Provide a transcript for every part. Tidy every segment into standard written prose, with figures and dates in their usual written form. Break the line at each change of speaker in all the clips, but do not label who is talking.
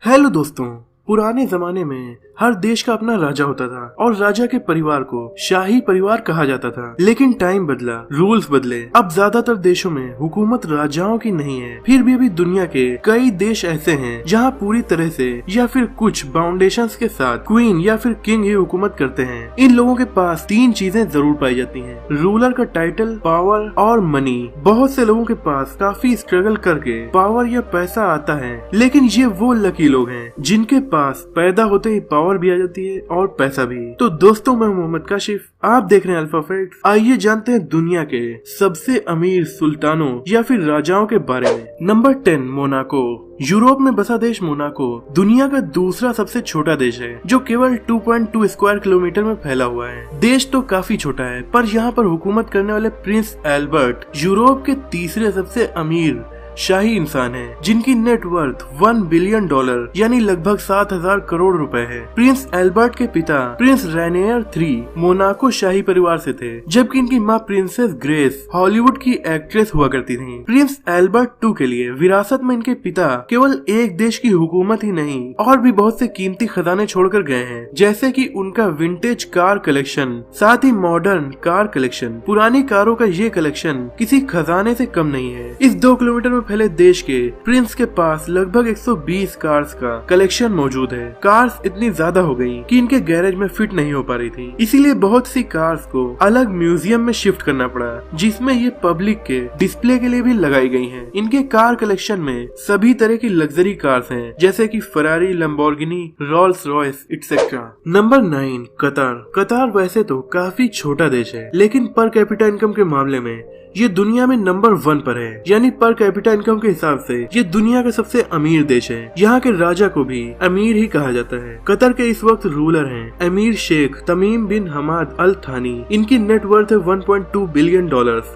Hello दोस्तों, पुराने जमाने में हर देश का अपना राजा होता था और राजा के परिवार को शाही परिवार कहा जाता था। लेकिन टाइम बदला, रूल्स बदले। अब ज्यादातर देशों में हुकूमत राजाओं की नहीं है। फिर भी अभी दुनिया के कई देश ऐसे हैं जहां पूरी तरह से या फिर कुछ बाउंडेशंस के साथ क्वीन या फिर किंग ही हुकूमत करते हैं। इन लोगों के पास तीन चीजें जरूर पाई जाती हैं: रूलर का टाइटल, पावर और मनी। बहुत से लोगों के पास काफी स्ट्रगल करके पावर या पैसा आता है, लेकिन ये वो लकी लोग हैं जिनके पास पैदा होते ही पावर भी आ जाती है और पैसा भी। तो दोस्तों, मैं मोहम्मद काशिफ, आप देख रहे हैं अल्फा फैक्ट्स। आइए जानते हैं दुनिया के सबसे अमीर सुल्तानों या फिर राजाओं के बारे में। Number 10, Monaco. यूरोप में बसा देश मोनाको दुनिया का दूसरा सबसे छोटा देश है, जो केवल 2.2 स्क्वायर किलोमीटर में फैला हुआ है। देश तो काफी छोटा है, पर यहाँ पर हुकूमत करने वाले प्रिंस एल्बर्ट यूरोप के तीसरे सबसे अमीर शाही इंसान है, जिनकी नेटवर्थ $1 बिलियन यानी लगभग 7,000 करोड़ रुपए है। प्रिंस एल्बर्ट के पिता प्रिंस रेनियर III मोनाको शाही परिवार से थे, जबकि इनकी माँ प्रिंसेस ग्रेस हॉलीवुड की एक्ट्रेस हुआ करती थी। प्रिंस एल्बर्ट II के लिए विरासत में इनके पिता केवल एक देश की हुकूमत ही नहीं, और भी बहुत से कीमती खजाने छोड़कर गए हैं, जैसे कि उनका विंटेज कार कलेक्शन, साथ ही मॉडर्न कार कलेक्शन। पुरानी कारों का ये कलेक्शन किसी खजाने से कम नहीं है। इस 2 किलोमीटर में फैले देश के प्रिंस के पास लगभग 120 कार्स का कलेक्शन मौजूद है। कार्स इतनी ज्यादा हो गई कि इनके गैरेज में फिट नहीं हो पा रही थी, इसीलिए बहुत सी कार्स को अलग म्यूजियम में शिफ्ट करना पड़ा, जिसमें ये पब्लिक के डिस्प्ले के लिए भी लगाई गई हैं। इनके कार कलेक्शन में सभी तरह की लग्जरी कार्स हैं, जैसे कि Ferrari, Lamborghini, Rolls Royce etcetera. Number 9, कतार। कतार वैसे तो काफी छोटा देश है, लेकिन पर कैपिटा इनकम के मामले में ये दुनिया में नंबर 1 पर है। यानी पर कैपिटा इनकम के हिसाब से ये दुनिया का सबसे अमीर देश है। यहाँ के राजा को भी अमीर ही कहा जाता है। कतर के इस वक्त रूलर हैं अमीर शेख तमीम बिन हमाद अल थानी। इनकी नेटवर्थ है $1.2 बिलियन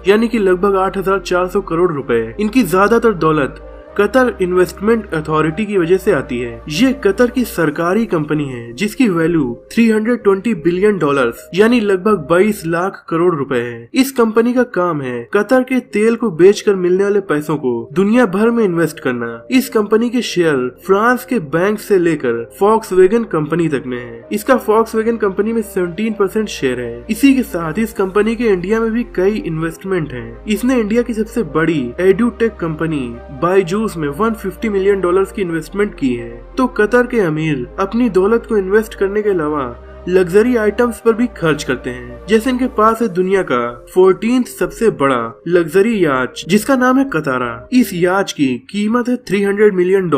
यानी कि लगभग 8,400 करोड़ रुपए। इनकी ज्यादातर दौलत कतर इन्वेस्टमेंट अथॉरिटी की वजह से आती है। ये कतर की सरकारी कंपनी है, जिसकी वैल्यू $320 बिलियन यानी लगभग 22 लाख करोड़ रुपए है। इस कंपनी का काम है कतर के तेल को बेचकर मिलने वाले पैसों को दुनिया भर में इन्वेस्ट करना। इस कंपनी के शेयर फ्रांस के बैंक से लेकर फॉक्सवैगन कंपनी तक में है। इसका फॉक्सवैगन कंपनी में 17% शेयर है। इसी के साथ इस कंपनी के इंडिया में भी कई इन्वेस्टमेंट है। इसने इंडिया की सबसे बड़ी एडुटेक कंपनी बायजूस में $150 मिलियन की इन्वेस्टमेंट की है। तो कतर के अमीर अपनी दौलत को इन्वेस्ट करने के अलावा लग्जरी आइटम्स पर भी खर्च करते हैं। जैसे इनके पास है दुनिया का 14th सबसे बड़ा लग्जरी याच, जिसका नाम है कतारा। इस याच की कीमत है $300 मिलियन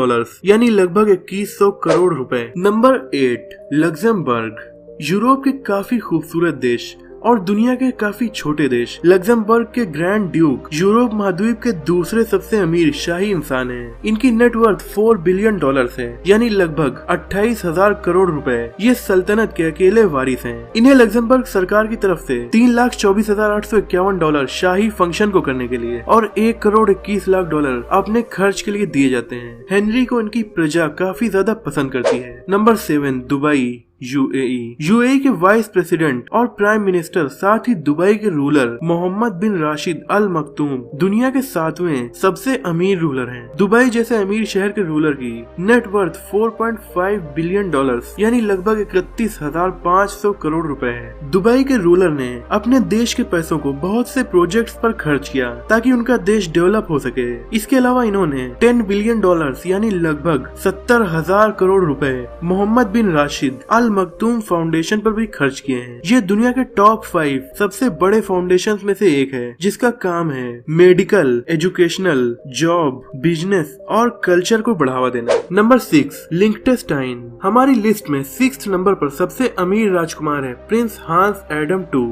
यानी लगभग 2100 करोड़ रुपए। Number 8, Luxembourg. यूरोप के काफी खूबसूरत देश और दुनिया के काफी छोटे देश लग्जमबर्ग के ग्रैंड ड्यूक यूरोप महाद्वीप के दूसरे सबसे अमीर शाही इंसान हैं। इनकी नेटवर्थ $4 बिलियन है, यानी लगभग 28,000 करोड़ रुपए। ये सल्तनत के अकेले वारिस हैं। इन्हें लग्जमबर्ग सरकार की तरफ से $3,24,851 शाही फंक्शन को करने के लिए और $1,21,00,000 अपने खर्च के लिए दिए जाते हैं। हेनरी को इनकी प्रजा काफी ज्यादा पसंद करती है। नंबर 7, दुबई, यूएई के वाइस प्रेसिडेंट और प्राइम मिनिस्टर, साथ ही दुबई के रूलर मोहम्मद बिन राशिद अल मखतूम दुनिया के 7वें सबसे अमीर रूलर हैं। दुबई जैसे अमीर शहर के रूलर की नेटवर्थ $4.5 बिलियन यानी लगभग 31,500 करोड़ रुपए है। दुबई के रूलर ने अपने देश के पैसों को बहुत से प्रोजेक्ट्स पर खर्च किया ताकि उनका देश डेवलप हो सके। इसके अलावा इन्होंने $10 बिलियन यानी लगभग 70,000 करोड़ रुपए मोहम्मद बिन राशिद अल मखतूम फाउंडेशन पर भी खर्च किए हैं। ये दुनिया के टॉप 5 सबसे बड़े फाउंडेशन में से एक है, जिसका काम है मेडिकल, एजुकेशनल, जॉब, बिजनेस और कल्चर को बढ़ावा देना। नंबर 6, लिंक्टेनस्टाइन। हमारी लिस्ट में 6th नंबर पर सबसे अमीर राजकुमार है प्रिंस हांस एडम II।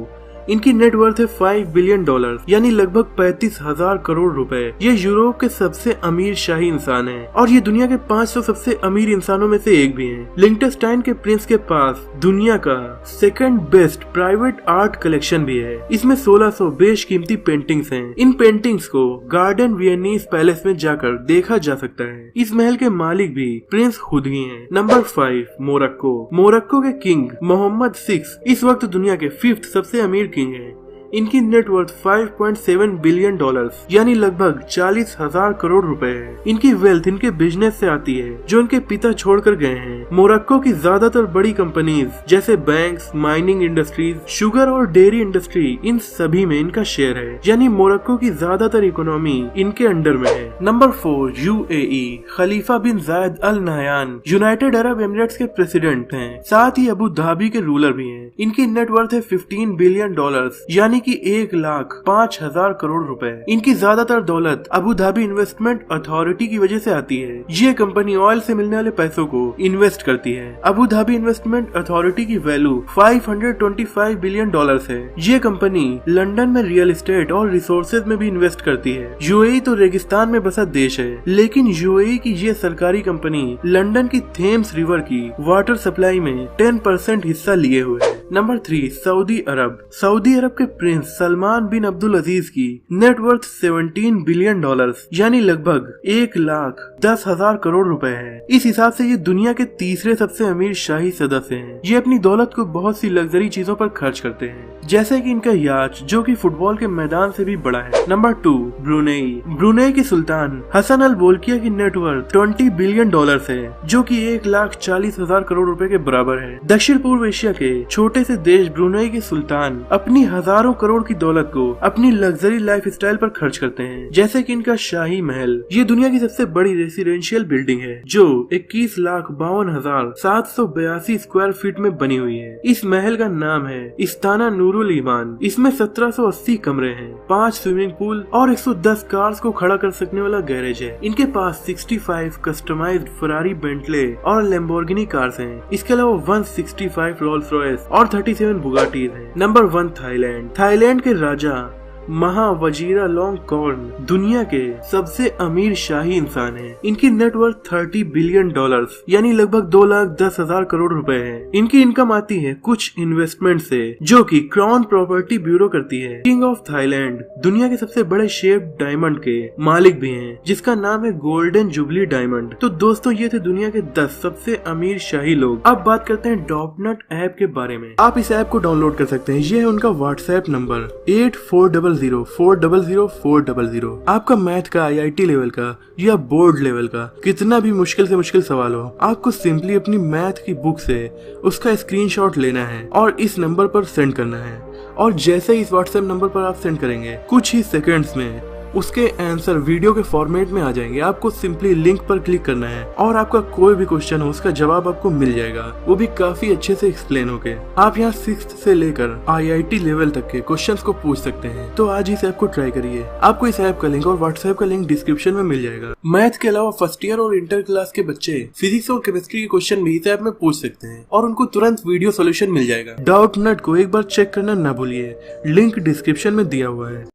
इनकी नेटवर्थ है $5 बिलियन यानी लगभग 35,000 करोड़ रुपए। ये यूरोप के सबसे अमीर शाही इंसान हैं और ये दुनिया के 500 सबसे अमीर इंसानों में से एक भी हैं। लिंक्टेनस्टाइन के प्रिंस के पास दुनिया का 2nd best private art collection भी है। इसमें 1600 बेशकीमती पेंटिंग्स हैं। इन पेंटिंग्स को गार्डन वियनीस पैलेस में जाकर देखा जा सकता है। इस महल के मालिक भी प्रिंस खुद ही हैं। Number 5, Morocco. मोरक्को के किंग मोहम्मद VI इस वक्त दुनिया के 5th सबसे अमीर किंग है। इनकी नेटवर्थ 5.7 बिलियन डॉलर्स यानी लगभग 40,000 करोड़ रुपए है। इनकी वेल्थ इनके बिजनेस से आती है जो इनके पिता छोड़कर गए हैं। मोरक्को की ज्यादातर बड़ी कंपनीज जैसे बैंक्स, माइनिंग इंडस्ट्रीज, शुगर और डेयरी इंडस्ट्री, इन सभी में इनका शेयर है, यानी मोरक्को की ज्यादातर इकोनॉमी इनके अंडर में है। Number 4 UAE. Khalifa bin Zayed Al Nahyan United Arab Emirates के प्रेसिडेंट हैं, साथ ही अबू धाबी के रूलर भी हैं। इनकी नेटवर्थ है 15 बिलियन डॉलर्स यानी कि 1,05,000 करोड़ रुपए। इनकी ज्यादातर दौलत अबू धाबी इन्वेस्टमेंट अथॉरिटी की वजह से आती है। ये कंपनी ऑयल से मिलने वाले पैसों को इन्वेस्ट करती है। अबू धाबी इन्वेस्टमेंट अथॉरिटी की वैल्यू 525 बिलियन डॉलर्स है। ये कंपनी लंदन में रियल एस्टेट और रिसोर्सेज में भी इन्वेस्ट करती है। यूएई तो रेगिस्तान में बसा देश है, लेकिन यूएई की ये सरकारी कंपनी लंदन की थेम्स रिवर की वाटर सप्लाई में 10% हिस्सा लिए हुए है। नंबर 3 सऊदी अरब। सऊदी अरब के प्रिंस सलमान बिन अब्दुल अजीज की नेटवर्थ 17 बिलियन डॉलर्स यानी लगभग 1,10,000 करोड़ रुपए है। इस हिसाब से ये दुनिया के तीसरे सबसे अमीर शाही सदस्य हैं। ये अपनी दौलत को बहुत सी लग्जरी चीजों पर खर्च करते हैं, जैसे कि इनका याच जो कि फुटबॉल के मैदान से भी बड़ा है। Number 2 Brunei. ब्रुनेई के सुल्तान हसन अल बोल्किया की नेटवर्थ 20 बिलियन डॉलर्स है, जो कि 1,40,000 करोड़ रुपए के बराबर है। दक्षिण पूर्व एशिया के छोटे से देश ब्रुनेई के सुल्तान अपनी हजारों करोड़ की दौलत को अपनी लग्जरी लाइफ स्टाइल पर खर्च करते हैं, जैसे कि इनका शाही महल। ये दुनिया की सबसे बड़ी रेसिडेंशियल बिल्डिंग है जो 21,52,782 स्क्वायर फीट में बनी हुई है। इस महल का नाम है इस्ताना नूरुल ईमान। इसमें 1780 कमरे हैं, 5 स्विमिंग पूल और 110 कार्स को खड़ा कर सकने वाला गैरेज है। इनके पास 65 कस्टमाइज्ड फरारी, बेंटले और लैम्बोर्गिनी कार्स हैं। इसके अलावा 165 रोल्स रॉयस और 37 बुगाटीज हैं। Number 1 Thailand. थाईलैंड के राजा महावजीरालोंगकॉर्न दुनिया के सबसे अमीर शाही इंसान हैं। इनकी नेटवर्थ 30 बिलियन डॉलर्स यानी लगभग 2,10,000 करोड़ रुपए है। इनकी इनकम आती है कुछ इन्वेस्टमेंट से जो कि क्राउन प्रॉपर्टी ब्यूरो करती है। किंग ऑफ थाईलैंड दुनिया के सबसे बड़े शेप डायमंड के मालिक भी हैं, जिसका नाम है गोल्डन जुबली डायमंड। तो दोस्तों ये थे दुनिया के 10 सबसे अमीर शाही लोग। अब बात करते हैं डॉपनट ऐप के बारे में। आप इस ऐप को डाउनलोड कर सकते हैं। ये है उनका व्हाट्सएप नंबर 8400400400। आपका मैथ का, IIT लेवल का या बोर्ड लेवल का कितना भी मुश्किल से मुश्किल सवाल हो, आपको सिंपली अपनी मैथ की बुक से उसका स्क्रीनशॉट लेना है और इस नंबर पर सेंड करना है। और जैसे ही इस व्हाट्सएप नंबर पर आप सेंड करेंगे, कुछ ही सेकंड्स में उसके आंसर वीडियो के फॉर्मेट में आ जाएंगे। आपको सिंपली लिंक पर क्लिक करना है और आपका कोई भी क्वेश्चन हो उसका जवाब आपको मिल जाएगा, वो भी काफी अच्छे से एक्सप्लेन होके। आप यहाँ 6th से लेकर IIT लेवल तक के क्वेश्चंस को पूछ सकते हैं। तो आज इस ऐप को ट्राई करिए। आपको इस ऐप का लिंक और व्हाट्सएप का लिंक डिस्क्रिप्शन में मिल जाएगा। मैथ के अलावा फर्स्ट ईयर और इंटर क्लास के बच्चे फिजिक्स और केमिस्ट्री के क्वेश्चन भी इस ऐप में पूछ सकते हैं और उनको तुरंत वीडियो सोल्यूशन मिल जाएगा। डाउटनट को एक बार चेक करना ना भूलिए, लिंक डिस्क्रिप्शन में दिया हुआ है।